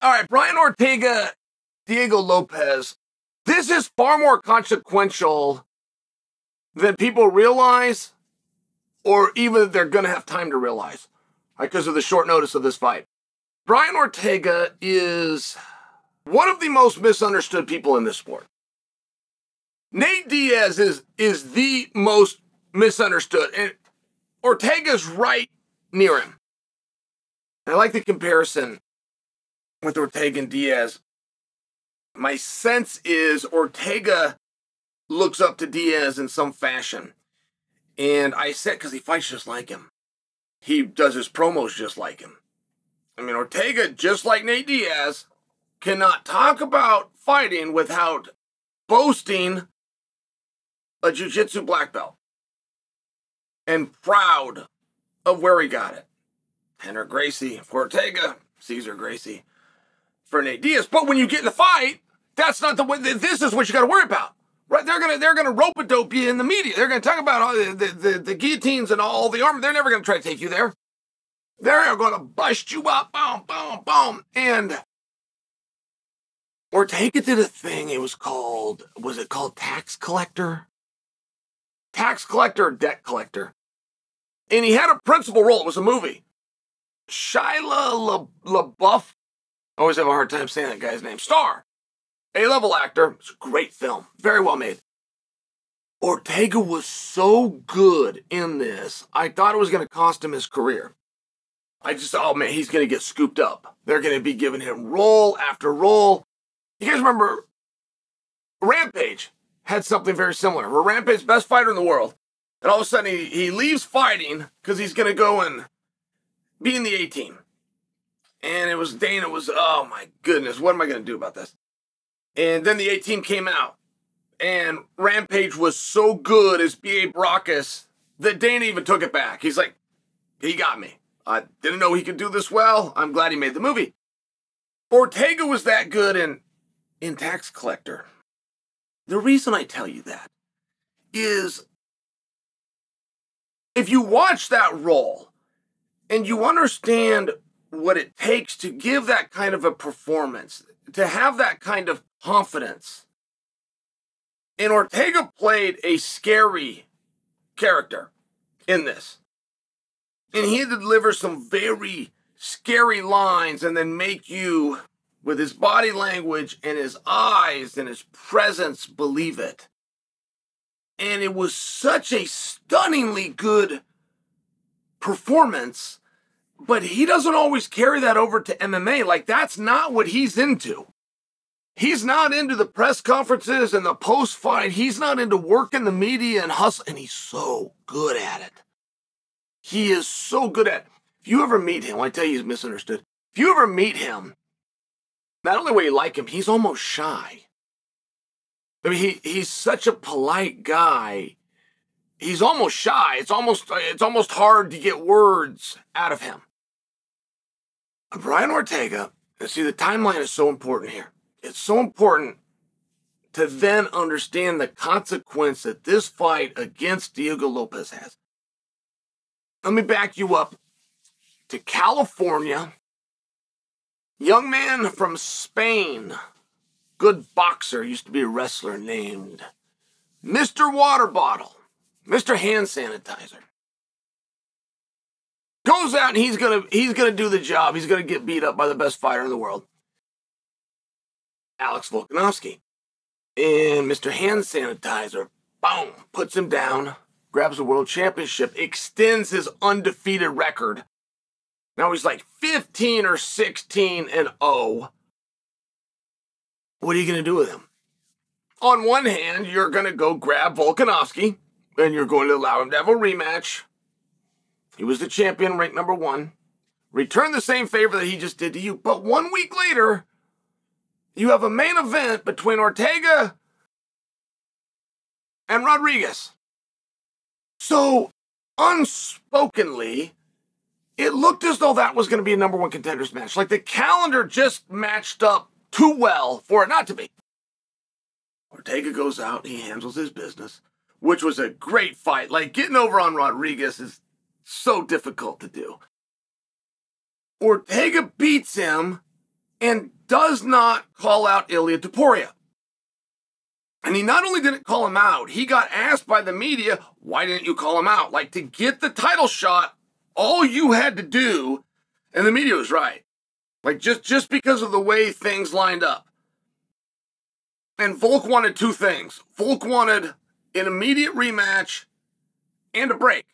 All right, Brian Ortega, Diego Lopes. This is far more consequential than people realize, or even they're going to have time to realize, because of the short notice of this fight. Brian Ortega is one of the most misunderstood people in this sport. Nate Diaz is the most misunderstood, and Ortega's right near him. I like the comparison with Ortega and Diaz. My sense is Ortega looks up to Diaz in some fashion. And I said, because he fights just like him. He does his promos just like him. I mean, Ortega, just like Nate Diaz, cannot talk about fighting without boasting a jiu-jitsu black belt. And proud of where he got it. Henry Gracie for Ortega, Cesar Gracie for Nate Diaz. But when you get in the fight, that's not the way. This is what you got to worry about, right? They're gonna rope-a-dope you in the media. They're gonna talk about all the guillotines and all the armor. They're never gonna try to take you there. They're gonna bust you up, boom, boom, boom. And Ortega did a thing. Was it called tax collector? Tax collector or debt collector? And he had a principal role. It was a movie. Shia LaBeouf. I always have a hard time saying that guy's name. Star. A-level actor. It's a great film. Very well made. Ortega was so good in this, I thought it was going to cost him his career. Oh man, he's going to get scooped up. They're going to be giving him role after role. You guys remember Rampage had something very similar. Where Rampage, best fighter in the world. And all of a sudden he leaves fighting because he's going to go and be in the A-team. And Dana was, oh my goodness, what am I going to do about this? And then the A-team came out. And Rampage was so good as B.A. Baracus that Dana even took it back. He's like, he got me. I didn't know he could do this well. I'm glad he made the movie. Ortega was that good in Tax Collector. The reason I tell you that is if you watch that role and you understand what it takes to give that kind of a performance, to have that kind of confidence. And Ortega played a scary character in this. And he had to deliver some very scary lines and then make you, with his body language and his eyes and his presence, believe it. And it was such a stunningly good performance, but he doesn't always carry that over to MMA. Like, that's not what he's into. He's not into the press conferences and the post-fight. He's not into working the media and hustle. And he's so good at it. He is so good at it. If you ever meet him, I tell you he's misunderstood. If you ever meet him, not only will you like him, he's almost shy. I mean, he's such a polite guy. He's almost shy. It's almost hard to get words out of him. Brian Ortega, see, the timeline is so important here. It's so important to then understand the consequence that this fight against Diego Lopes has. Let me back you up to California. Young man from Spain, good boxer, used to be a wrestler named Mr. Water Bottle, Mr. Hand Sanitizer. Goes out and he's gonna do the job. He's gonna get beat up by the best fighter in the world, Alex Volkanovski. And Mr. Hand Sanitizer, boom, puts him down, grabs the world championship, extends his undefeated record. Now he's like 15 or 16-0. What are you going to do with him? On one hand, you're going to go grab Volkanovski, and you're going to allow him to have a rematch. He was the champion, ranked number 1. Return the same favor that he just did to you. But 1 week later, you have a main event between Ortega and Rodriguez. So, unspokenly, it looked as though that was going to be a number 1 contenders match. Like the calendar just matched up too well for it not to be. Ortega goes out, he handles his business, which was a great fight. Like, getting over on Rodriguez is so difficult to do. Ortega beats him and does not call out Ilia Topuria. And he not only didn't call him out, he got asked by the media, why didn't you call him out? Like, to get the title shot, all you had to do, and the media was right, like just because of the way things lined up. And Volk wanted two things. Volk wanted an immediate rematch and a break.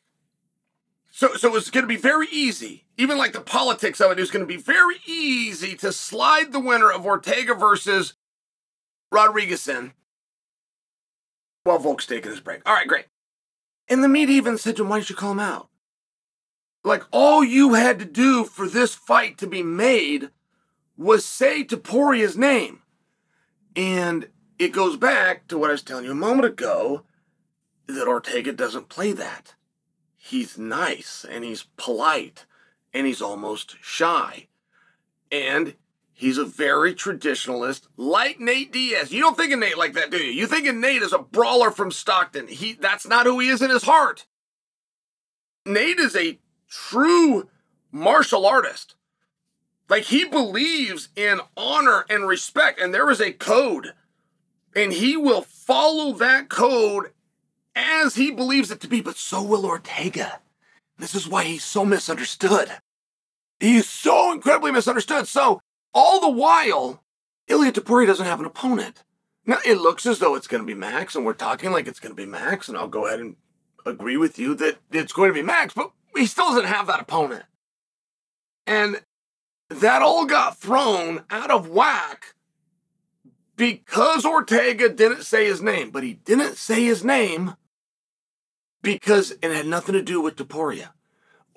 So it was going to be very easy. Even like the politics of it was going to be very easy to slide the winner of Ortega versus Rodriguez in while Volk's taking his break. All right, great. And the media even said to him, why didn't you call him out? Like, all you had to do for this fight to be made was say Topuria's name. And it goes back to what I was telling you a moment ago, that Ortega doesn't play that. He's nice, and he's polite, and he's almost shy. And he's a very traditionalist, like Nate Diaz. You don't think of Nate like that, do you? You think of Nate as a brawler from Stockton. That's not who he is in his heart. Nate is a true martial artist. Like, he believes in honor and respect, and there is a code. And he will follow that code as he believes it to be, but so will Ortega. This is why he's so misunderstood. He's so incredibly misunderstood. So, all the while, Ilia Topuria doesn't have an opponent. Now, it looks as though it's going to be Max, and we're talking like it's going to be Max, and I'll go ahead and agree with you that it's going to be Max, but he still doesn't have that opponent. And that all got thrown out of whack because Ortega didn't say his name. But he didn't say his name because it had nothing to do with Topuria.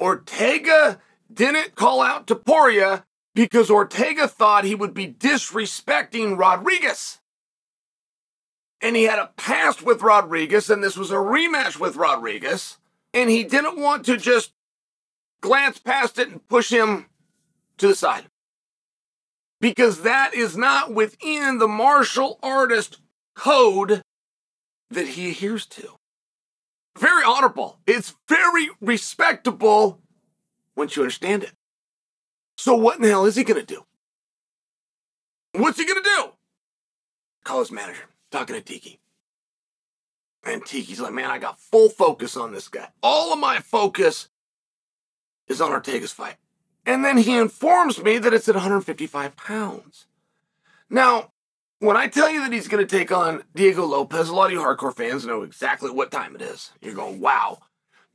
Ortega didn't call out Topuria because Ortega thought he would be disrespecting Rodriguez. And he had a past with Rodriguez, and this was a rematch with Rodriguez, and he didn't want to just glance past it and push him to the side. Because that is not within the martial artist code that he adheres to. Very honorable. It's very respectable once you understand it. So what in the hell is he going to do? What's he going to do? Call his manager, talking to Tiki. And Tiki's like, man, I got full focus on this guy. All of my focus is on Ortega's fight. And then he informs me that it's at 155 pounds. Now, when I tell you that he's going to take on Diego Lopes, a lot of you hardcore fans know exactly what time it is. You're going, wow,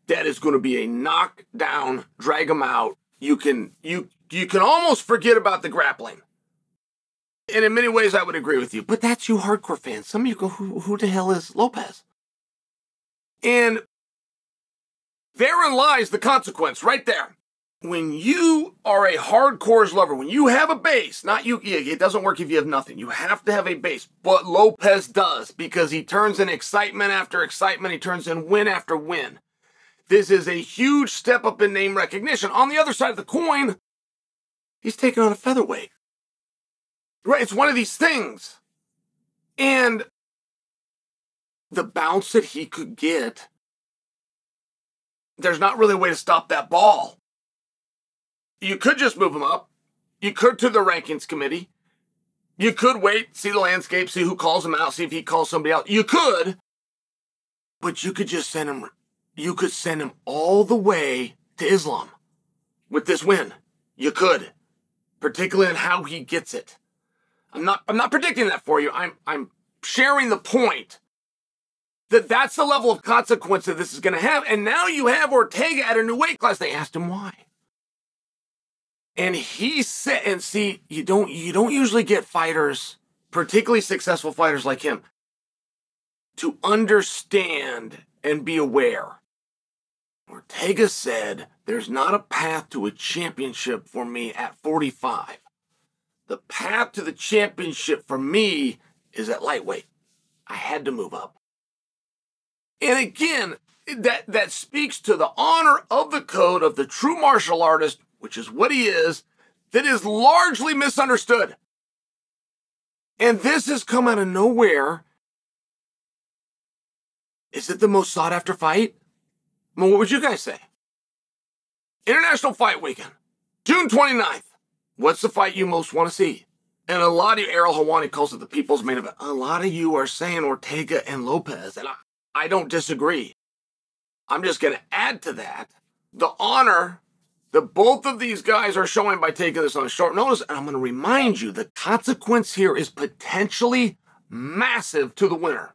that is going to be a knockdown, drag him out. You can almost forget about the grappling. And in many ways, I would agree with you. But that's you hardcore fans. Some of you go, who the hell is Lopes? And therein lies the consequence right there. When you are a hardcore lover, when you have a base, not you, it doesn't work if you have nothing. You have to have a base. But Lopes does, because he turns in excitement after excitement. He turns in win after win. This is a huge step up in name recognition. On the other side of the coin, he's taking on a featherweight. Right, it's one of these things. And the bounce that he could get, there's not really a way to stop that ball. You could just move him up. You could to the rankings committee. You could wait, see the landscape, see who calls him out, see if he calls somebody out. You could, but you could just send him, you could send him all the way to Islam with this win. You could, particularly in how he gets it. I'm not predicting that for you. I'm sharing the point that that's the level of consequence that this is going to have. And now you have Ortega at a new weight class. They asked him why. And he said, and see, you don't usually get fighters, particularly successful fighters like him, to understand and be aware. Ortega said, there's not a path to a championship for me at 45. The path to the championship for me is at lightweight. I had to move up. And again, that speaks to the honor of the code of the true martial artist, which is what he is, that is largely misunderstood. And this has come out of nowhere. Is it the most sought after fight? Well, what would you guys say? International Fight Weekend, June 29th. What's the fight you most want to see? And a lot of you, Errol Hawani calls it the people's main event. A lot of you are saying Ortega and Lopez, and I don't disagree. I'm just going to add to that the honor that both of these guys are showing by taking this on short notice. And I'm going to remind you, the consequence here is potentially massive to the winner.